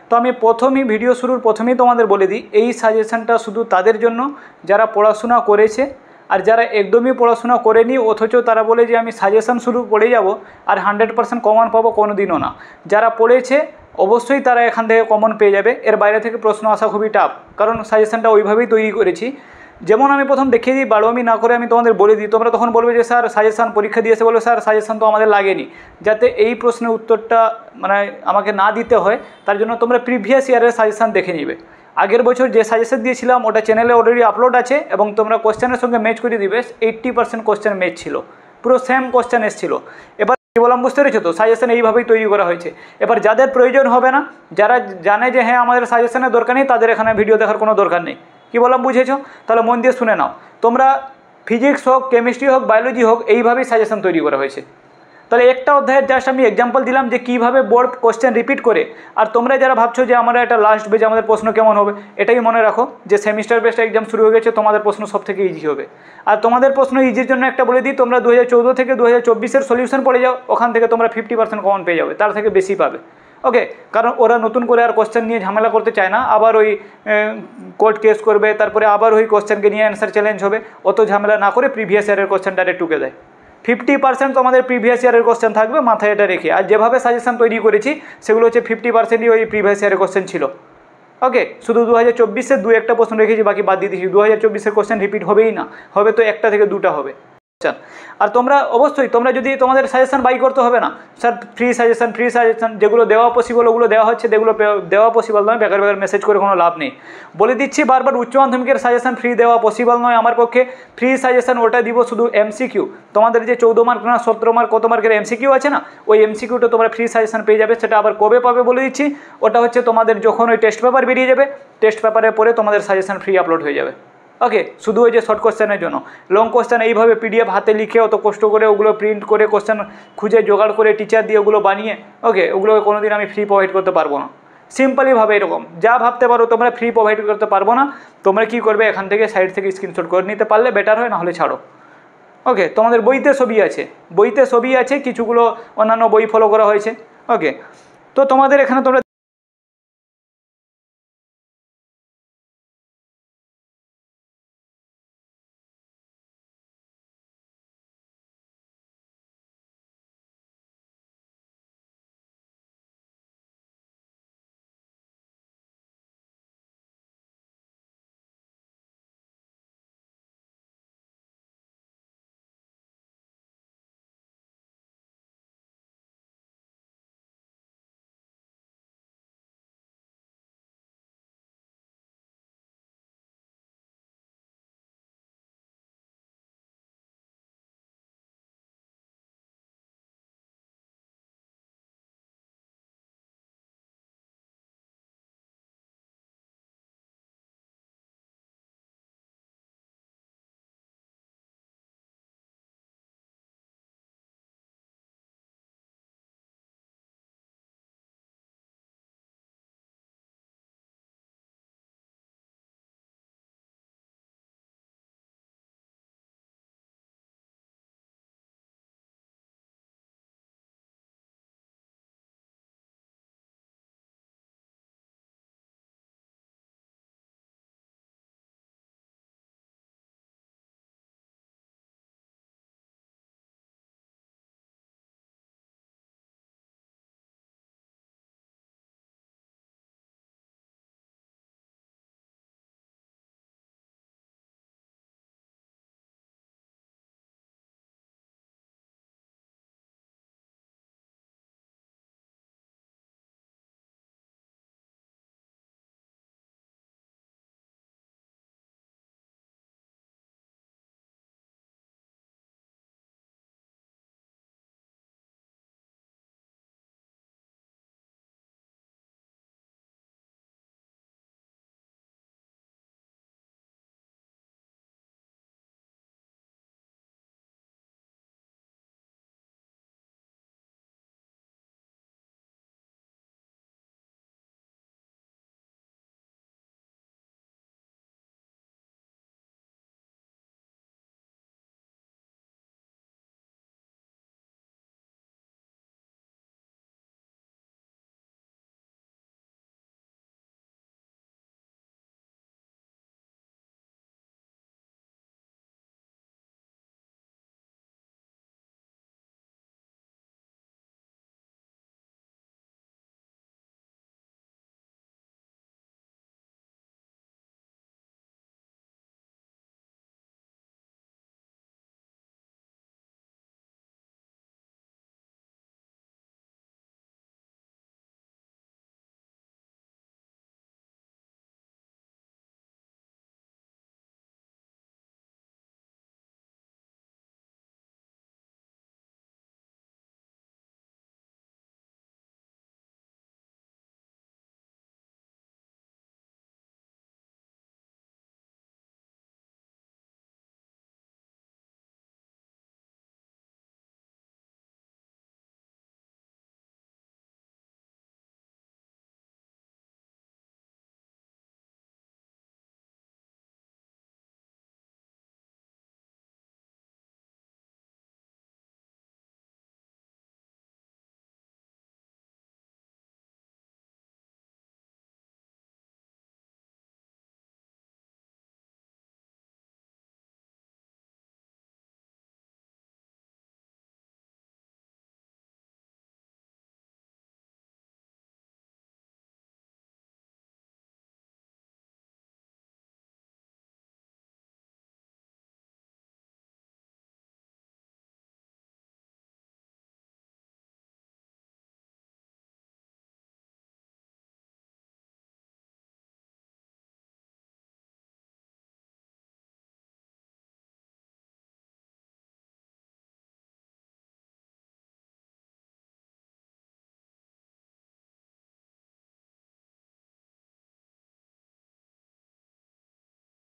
তো আমি প্রথমেই ভিডিও শুরুর প্রথমেই তোমাদের বলে দিই, এই সাজেশনটা শুধু তাদের জন্য যারা পড়াশোনা করেছে, আর যারা একদমই পড়াশোনা করেনি অথচ তারা বলে যে আমি সাজেশন শুরু পড়ে যাব আর 100% কমন পাবো, কোনো দিনও না। যারা পড়েছে অবশ্যই তারা এখান থেকে কমন পেয়ে যাবে, এর বাইরে থেকে প্রশ্ন আসা খুবই টাফ, কারণ সাজেশনটা ওইভাবেই তৈরি করেছি। যেমন আমি প্রথম দেখিয়ে দিই, বাড়োয়ামি না করে আমি তোমাদের বলে দিই, তোমরা তখন বলবে যে স্যার সাজেশন পরীক্ষা দিয়েছে বলে স্যার সাজেশন তো আমাদের লাগেনি। যাতে এই প্রশ্নের উত্তরটা মানে আমাকে না দিতে হয়, তার জন্য তোমরা প্রিভিয়াস ইয়ারের সাজেশন দেখে নিবে। আগের বছর যে সাজেশন দিয়েছিলাম ওটা চ্যানেলে অলরেডি আপলোড আছে, এবং তোমরা কোশ্চেনের সঙ্গে ম্যাচ করে দিবে। 80% কোশ্চেন ম্যাচ ছিল, পুরো সেম কোশ্চেন এসেছিলো। এবার কী বললাম বুঝতে পেরেছো তো? সাজেশন এইভাবেই তৈরি করা হয়েছে। এবার যাদের প্রয়োজন হবে না, যারা জানে যে হ্যাঁ আমাদের সাজেশনের দরকার নেই, তাদের এখানে ভিডিও দেখার কোনো দরকার নেই। কী বললাম বুঝেছো? তাহলে মন দিয়ে শুনে নাও। তোমরা ফিজিক্স হোক, কেমিস্ট্রি হোক, বায়োলজি হোক, এইভাবেই সাজেশন তৈরি করা হয়েছে। তাহলে একটা অধ্যায়ের জাস্ট আমি এক্সাম্পল দিলাম যে কীভাবে বোর্ড কোশ্চেন রিপিট করে। আর তোমরা যারা ভাবছো যে আমরা এটা লাস্ট বেজ, আমাদের প্রশ্ন কেমন হবে, এটাই মনে রাখো যে সেমিস্টার বেস্ট এক্সাম শুরু হয়ে গেছে, তোমাদের প্রশ্ন সব থেকে ইজি হবে। আর তোমাদের প্রশ্ন ইজির জন্য একটা বলে দিই, তোমরা 2014 থেকে 2024-এর সলিউশন পড়ে যাও, ওখান থেকে তোমরা 50% কমন পেয়ে যাবে, তার থেকে বেশি পাবে। ওকে, কারণ ওরা নতুন করে আর কোশ্চেন নিয়ে ঝামেলা করতে চায় না, আবার ওই কোর্ট কেস করবে, তারপরে আবার ওই কোশ্চেনকে নিয়ে অ্যান্সার চ্যালেঞ্জ হবে। অত ঝামেলা না করে প্রিভিয়াস ইয়ারের কোশ্চেন ডাইরেক্ট টুকে দেয়। 50% তোমাদের প্রিভিয়াস ইয়ারের কোশ্চেন থাকবে, মাথায় এটা রেখে। আর যেভাবে সাজেশন তৈরি করেছি সেগুলো হচ্ছে 50%ই ওই প্রিভিয়াস ইয়ারের কোশ্চেন ছিল। ওকে, শুধু 2024-এর 2-1টা প্রশ্ন রেখেছি, বাকি বাদ দিয়ে দিয়েছি। 2024-এর কোশ্চেন রিপিট হবেই না, হবে তো 1টা থেকে 2টা হবে। আর তোমরা অবশ্যই, তোমরা যদি তোমাদের সাজেশন বাই করতে হবে না, স্যার ফ্রি সাজেশন যেগুলো দেওয়া পসিবল ওগুলো দেওয়া হচ্ছে, যেগুলো দেওয়া পসিবল নয় বেকার মেসেজ করে কোনো লাভ নেই। বলে দিচ্ছি বারবার, উচ্চ মাধ্যমিকের সাজেশন ফ্রি দেওয়া পসিবল নয় আমার পক্ষে। ফ্রি সাজেশন ওটা দিব শুধু এমসিকিউ, তোমাদের যে 14 মার্ক না 17 মার্ক কত মার্কের এমসিকিউ আছে না, ওই এমসিকিউটা তোমরা ফ্রি সাজেশন পেয়ে যাবে। সেটা আবার কবে পাবে বলে দিচ্ছি, ওটা হচ্ছে তোমাদের যখন ওই টেস্ট পেপার বেরিয়ে যাবে, টেস্ট পেপারের পরে তোমাদের সাজেশন ফ্রি আপলোড হয়ে যাবে। ওকে, শুধু ওই যে শর্ট কোশ্চেনের জন্য। লং কোশ্চেন এইভাবে পিডিএফ হাতে লিখে অত কষ্ট করে ওগুলো প্রিন্ট করে কোশ্চেন খুঁজে জোগাড় করে টিচার দিয়ে ওগুলো বানিয়ে, ওকে, ওগুলো কোনোদিন আমি ফ্রি প্রোভাইড করতে পারবো না। সিম্পলিভাবে এরকম যা ভাবতে পারো তোমরা ফ্রি প্রোভাইড করতে পারবো না। তোমরা কী করবে, এখান থেকে সাইড থেকে স্ক্রিনশট করে নিতে পারলে বেটার হয়, নাহলে ছাড়ো। ওকে, তোমাদের বইতে ছবি আছে, কিছুগুলো অন্যান্য বই ফলো করা হয়েছে। ওকে, তো তোমাদের এখানে তোমরা